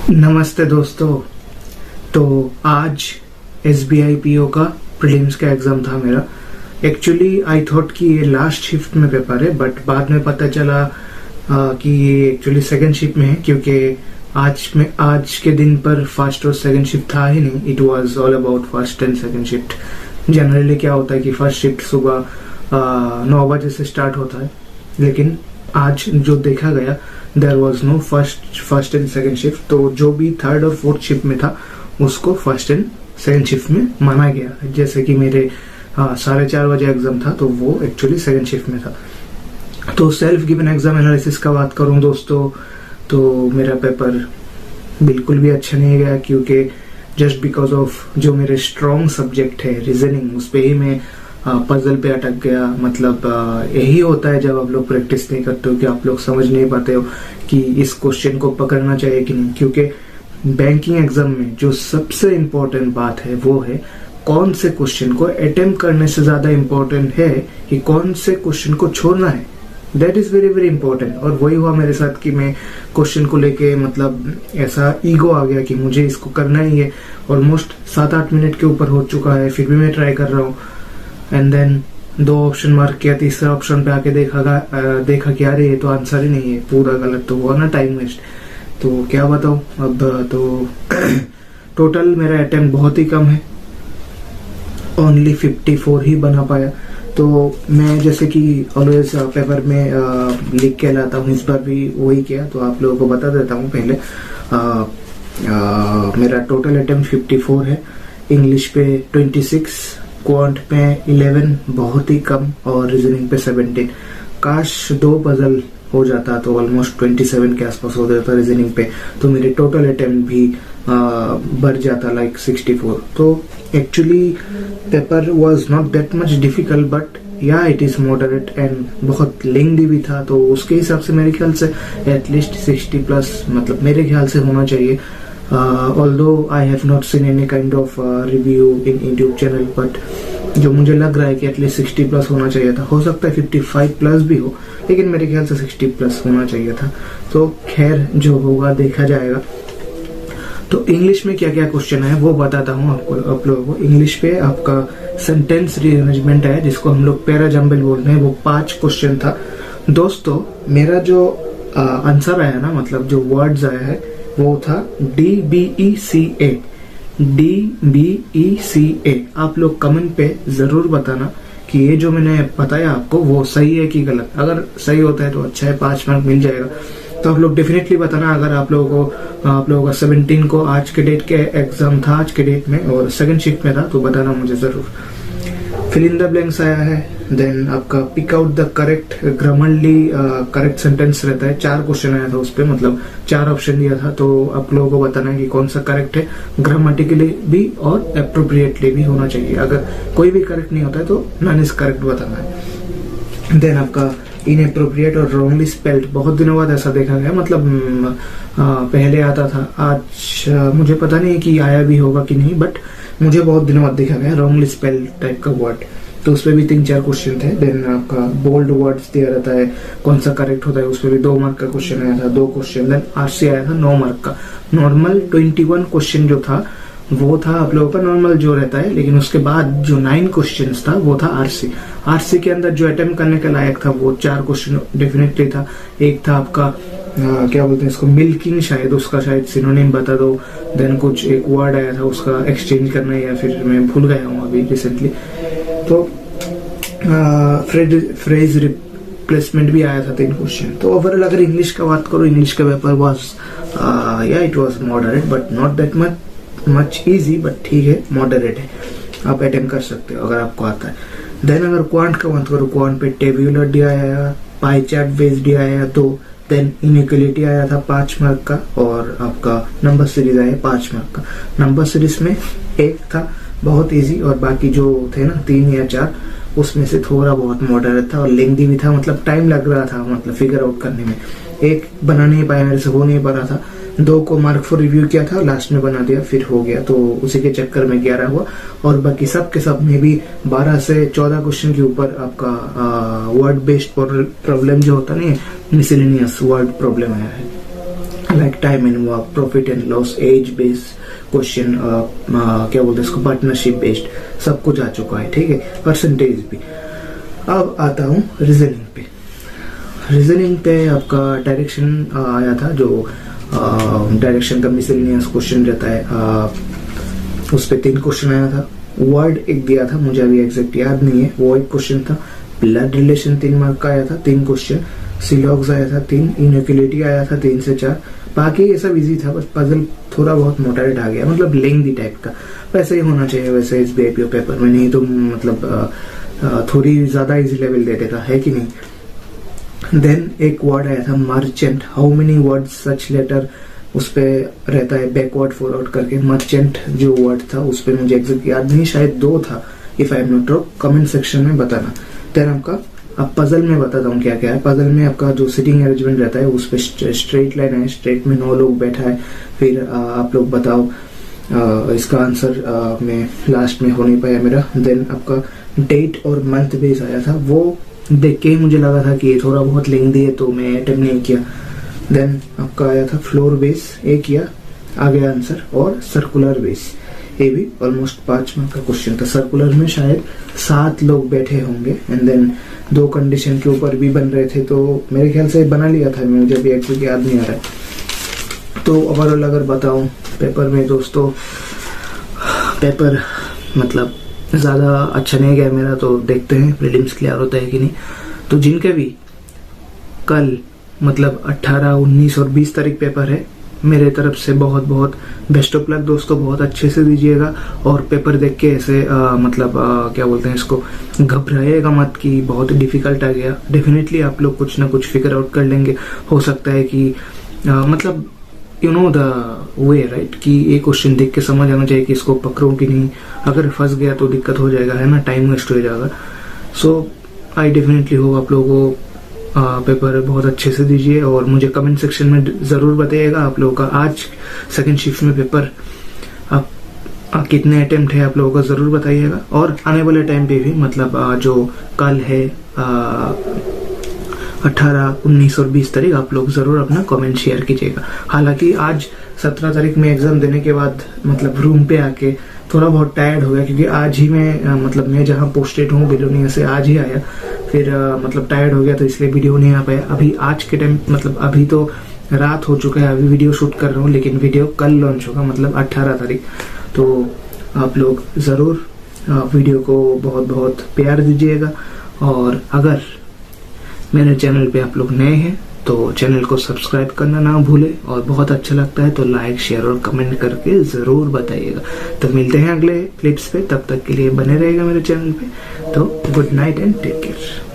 नमस्ते दोस्तों। तो आज SBI PO का प्रीलिम्स का एग्जाम था मेरा। एक्चुअली आई थॉट कि ये लास्ट शिफ्ट में पेपर है, बट बाद में पता चला कि ये एक्चुअली सेकंड शिफ्ट में है, क्योंकि आज के दिन पर फर्स्ट और सेकंड शिफ्ट था ही नहीं। It was all about first and second shift. Generally क्या होता है कि फर्स्ट शिफ्ट सुबह 9 बजे से स्टार्ट होता है, लेकिन आज जो देखा गया there was no first and second shift. तो जो भी थर्ड और फोर्थ शिफ्ट में था उसको फर्स्ट एंड सेकंड शिफ्ट में माना गया। जैसे कि मेरे 4:30 बजे एग्जाम था, तो वो एक्चुअली सेकंड शिफ्ट में था। तो सेल्फ गिवन एग्जाम एनालिसिस का बात करूं दोस्तों, तो मेरा पेपर बिल्कुल भी अच्छा नहीं गया, क्योंकि जस्ट बिकॉज ऑफ जो मेरे स्ट्रॉन्ग सब्जेक्ट है रीजनिंग, उस पे ही मैं पजल पे अटक गया। मतलब यही होता है जब आप लोग प्रैक्टिस नहीं करते हो, कि आप लोग समझ नहीं पाते हो कि इस क्वेश्चन को पकड़ना चाहिए कि नहीं। क्योंकि बैंकिंग एग्जाम में जो सबसे इम्पोर्टेंट बात है वो है कौन से क्वेश्चन को अटेम्प्ट करने से ज्यादा इम्पोर्टेंट है कि कौन से क्वेश्चन को छोड़ना है। That is very very important. और वही हुआ मेरे साथ कि मैं क्वेश्चन को लेके मतलब ऐसा ईगो आ गया कि मुझे इसको करना ही है। ऑलमोस्ट 7-8 मिनट के ऊपर हो चुका है, फिर भी मैं ट्राई कर रहा हूँ। एंड देन 2 ऑप्शन मार्क किया, तीसरा ऑप्शन पे आके देखा कि अरे ये तो आंसर ही नहीं है, पूरा गलत। तो हुआ ना टाइम वेस्ट। तो क्या बताऊं अब। तो टोटल मेरा अटेम्प्ट बहुत ही कम है, ओनली 54 ही बना पाया। तो मैं जैसे कि ऑलवेज पेपर में लिख के लाता हूँ, इस बार भी वही किया। तो आप लोगों को बता देता हूँ पहले। मेरा टोटल अटेम्प्ट 54 है। इंग्लिश पे 26, क्वांट पे 11, बहुत ही कम, और रीजनिंग पे 17। काश 2 पजल हो जाता तो ऑलमोस्ट 27 के आसपास हो जाता रीजनिंग पे, तो मेरे टोटल अटेम्प्ट भी बढ़ जाता लाइक 64। तो actually paper was not that much difficult, but या इट इज मॉडरेट एंड बहुत लेंथी भी था। तो उसके हिसाब से मेरे ख्याल से एटलीस्ट 60+ मतलब मेरे ख्याल से होना चाहिए। although I have not seen any kind of review in YouTube channel, but जो मुझे लग रहा है कि एटलीस्ट 60+ होना चाहिए था। हो सकता है 55+ भी हो, लेकिन मेरे ख्याल से 60+ होना चाहिए था। तो खैर जो होगा देखा जाएगा। तो इंग्लिश में क्या क्या क्वेश्चन है वो बताता हूँ आप लोगों को। इंग्लिश पे आपका सेंटेंस रीअरेंजमेंट है, जिसको हम लोग पैरा जंबल बोलते हैं, वो 5 क्वेश्चन था। दोस्तों मेरा जो आंसर आया ना, मतलब जो वर्ड्स आया है वो था DBECA। DBECA। आप लोग कमेंट पे जरूर बताना कि ये जो मैंने बताया आपको वो सही है कि गलत। अगर सही होता है तो अच्छा है, 5 मार्क मिल जाएगा। तो आप लोग डेफिनेटली बताना। अगर आप लोगों का 17 को आज के डेट के एग्जाम था, आज के डेट में, और सेकंड शिफ्ट में था, तो बताना मुझे जरूर। फिल इन द ब्लैंक्स आया है। देन आपका pick out the correct grammatically correct sentence रहता है। 4 क्वेश्चन आया था उस पे, मतलब 4 ऑप्शन दिया था। तो आप लोगों को बताना है कि कौन सा करेक्ट है, ग्रामेटिकली भी और अप्रोप्रिएटली भी होना चाहिए। अगर कोई भी करेक्ट नहीं होता है तो नॉन इज करेक्ट बताना है। देन आपका इनअप्रोप्रिएट और रॉन्गली स्पेल्ड, बहुत दिनों बाद ऐसा देखा गया। मतलब पहले आता था, आज मुझे पता नहीं कि आया भी होगा कि नहीं, बट मुझे बहुत दिनों बाद देखा गया रॉन्गली स्पेल्ड टाइप का वर्ड। तो उस पर भी 3-4 क्वेश्चन थे। देन आपका बोल्ड वर्ड्स दिया रहता है, कौन सा करेक्ट होता है, उस पर भी 2 मार्क का क्वेश्चन आया था, 2 क्वेश्चन। देन RC आया था 9 मार्क का। नॉर्मल 21 क्वेश्चन जो था वो था आप लोगों का नॉर्मल जो रहता है, लेकिन उसके बाद जो 9 क्वेश्चन था वो था RC के अंदर जो अटेम्प्ट करने के लायक था वो 4 क्वेश्चन डेफिनेटली था। एक था आपका क्या बोलते हैं इसको, मिल्किंग, शायद उसका शायद सिनोनिम बता दो। देन कुछ एक वर्ड आया था, उसका एक्सचेंज करना है, या फिर मैं भूल गया हूँ अभी रिसेंटली। तो फ्रेज रिप्लेसमेंट भी आया था 3 क्वेश्चन। तो ओवरऑल अगर इंग्लिश का बात करो, इंग्लिश का paper was it was moderate, but not that much easy, but ठीक है, मॉडरेट है, आप अटेम्प्ट कर सकते हो अगर आपको आता है। देन अगर क्वांट का बात करो, क्वांट पे टेब्यूलर डी आया, पाई चार्ट बेस्ड डी आया 2। देन इनइक्वालिटी आया था 5 मार्क का, और आपका नंबर सीरीज आया 5 मार्क का। नंबर सीरीज में एक था बहुत इजी, और बाकी जो थे ना 3 या 4, उसमें से थोड़ा बहुत मॉडरेट था और लेंथी भी था। मतलब टाइम लग रहा था मतलब फिगर आउट करने में। एक बना नहीं पाया, मेरे से हो नहीं पा रहा था। 2 को मार्क फॉर रिव्यू किया था, लास्ट में बना दिया, फिर हो गया। तो उसी के चक्कर में 11 हुआ। और बाकी सब के सब में भी 12 से 14 क्वेश्चन के ऊपर आपका वर्ड बेस्ड प्रॉब्लम जो होता नहीं है, मिसलेनियस वर्ड प्रॉब्लम आया है। Like time and work, profit and loss, age based question, क्या बोलते हैं इसको, पार्टनरशिप बेस्ड, सब कुछ आ चुका है, ठीक है, परसेंटेज भी। अब आता हूँ रीजनिंग पे। रीजनिंग पे आपका डायरेक्शन आया था, जो डायरेक्शन का मिसलेनियस क्वेश्चन रहता है, उस पे 3 क्वेश्चन आया था। वर्ड एक दिया था, मुझे अभी एग्जैक्ट याद नहीं है, वो एक क्वेश्चन था। ब्लड रिलेशन 3 मार्क का आया था, 3 क्वेश्चन। सिलॉग्स आया था 3, इनइक्वालिटी आया था 3 से 4। बाकी ये सब इजी था, बस पजल थोड़ा बहुत मोटारेट आ गया, मतलब लेंथी टाइप का। वैसे ही होना चाहिए वैसे SBI PO पेपर में, नहीं तो मतलब थोड़ी ज्यादा इजी लेवल दे देगा, है कि नहीं। देन एक वर्ड आया था merchant, how many word such letter, उस पे रहता है बैकवर्ड फॉरवर्ड करके। मर्चेंट जो वर्ड था उस पे मुझे एग्जैक्ट याद नहीं, शायद 2 था, if I am not wrong, comment section में बताना। देन आपका अब पजल में बताता हूँ क्या क्या है। पजल में आपका जो सिटिंग अरेंजमेंट रहता है उस पे स्ट्रेट लाइन है, स्ट्रेट में 9 लोग बैठा है। फिर आप लोग बताओ, इसका आंसर में लास्ट में हो नहीं पाया मेरा। देन आपका डेट और मंथ बेस आया था, वो देख के ही मुझे लगा था कि ये थोड़ा बहुत लेंथी है, तो मैं अटेम्प्ट नहीं किया। देन आपका आया था फ्लोर बेस, एक किया, आ गया आंसर। और सर्कुलर बेस, ये भी ऑलमोस्ट 5 मार्क का क्वेश्चन था। सर्कुलर में शायद 7 लोग बैठे होंगे, एंड देन 2 कंडीशन के ऊपर भी बन रहे थे, तो मेरे ख्याल से बना लिया था, मुझे अभी एक्चुअली याद नहीं आ रहा है। तो ओवरऑल अगर बताऊं पेपर में दोस्तों, पेपर मतलब ज्यादा अच्छा नहीं गया मेरा, तो देखते हैं प्रीलिम्स क्लियर होता है कि नहीं। तो जिनके भी कल मतलब 18, 19 और 20 तारीख पेपर है, मेरे तरफ से बहुत बहुत बेस्ट ऑफ लक दोस्तों, बहुत अच्छे से दीजिएगा। और पेपर देख के ऐसे क्या बोलते हैं इसको, घबराइएगा मत कि बहुत डिफिकल्ट आ गया। डेफिनेटली आप लोग कुछ ना कुछ फिगर आउट कर लेंगे। हो सकता है कि मतलब you know the way right, कि ये क्वेश्चन देख के समझ आना चाहिए कि इसको पकड़ो कि नहीं। अगर फंस गया तो दिक्कत हो जाएगा, है ना, टाइम वेस्ट हो जाएगा। सो आई डेफिनेटली होप आप लोगों को पेपर बहुत अच्छे से दीजिए, और मुझे कमेंट सेक्शन में जरूर बताइएगा आप लोगों का आज सेकंड शिफ्ट में पेपर आप कितने अटेम्प्ट है, आप लोगों का जरूर बताइएगा। और आने वाले टाइम पे भी मतलब जो कल है 18, 19 और 20 तारीख, आप लोग जरूर अपना कमेंट शेयर कीजिएगा। हालांकि आज 17 तारीख में एग्जाम देने के बाद मतलब रूम पे आके थोड़ा बहुत टायर्ड हो गया, क्योंकि आज ही मैं जहाँ पोस्टेड हूँ बिलोनिया से आज ही आया, फिर मतलब टायर्ड हो गया, तो इसलिए वीडियो नहीं आ पाया। अभी आज के टाइम मतलब अभी तो रात हो चुका है, अभी वीडियो शूट कर रहा हूँ, लेकिन वीडियो कल लॉन्च होगा, मतलब 18 तारीख। तो आप लोग जरूर वीडियो को बहुत बहुत प्यार दीजिएगा। और अगर मेरे चैनल पे आप लोग नए हैं तो चैनल को सब्सक्राइब करना ना भूले, और बहुत अच्छा लगता है तो लाइक, शेयर और कमेंट करके जरूर बताइएगा। तो मिलते हैं अगले क्लिप्स पे, तब तक के लिए बने रहेगा मेरे चैनल पे। तो good night and take care.